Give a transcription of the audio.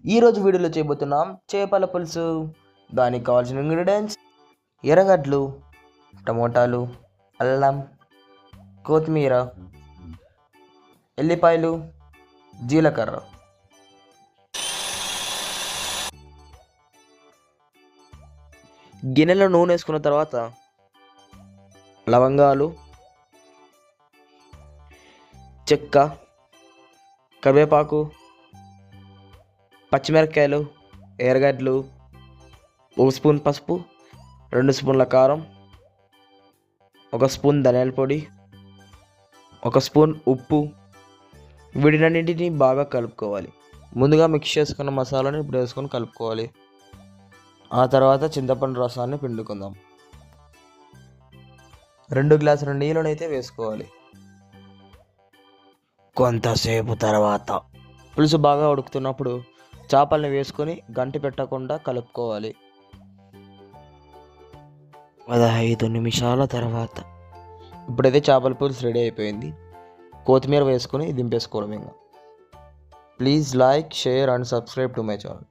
ఈరోజు వీడియోలో చేయబోతున్నాం చేపల పులుసు. దానికి కావాల్సిన ఇంగ్రీడియంట్స్: ఎర్రగడ్డలు, టమోటాలు, అల్లం, కొత్తిమీర, ఎల్లిపాయలు, జీలకర్ర. గిన్నెలో నూనె వేసుకున్న తర్వాత లవంగాలు, చెక్క, కరివేపాకు, పచ్చిమిరపకాయలు, ఎర్రగడ్డలు, 1 స్పూన్ పసుపు, 2 స్పూన్ల కారం, 1 స్పూన్ ధనియాల పొడి, 1 స్పూన్ ఉప్పు. వీటినన్నింటినీ బాగా కలుపుకోవాలి. ముందుగా మిక్స్ చేసుకున్న మసాలాని ఇప్పుడు వేసుకొని కలుపుకోవాలి. ఆ తర్వాత చింతపండు రసాన్ని పిండుకుందాం. 2 గ్లాసుల నీళ్ళనైతే వేసుకోవాలి. కొంతసేపు తర్వాత పులుసు బాగా ఉడుకుతున్నప్పుడు చేపల్ని వేసుకొని గంటి పెట్టకుండా కలుపుకోవాలి. 15 నిమిషాల తర్వాత ఇప్పుడైతే చేపల పులుసు రెడీ అయిపోయింది. కొత్తిమీర వేసుకొని దింపేసుకోవడం. ఇంకా please like, share and subscribe to my channel.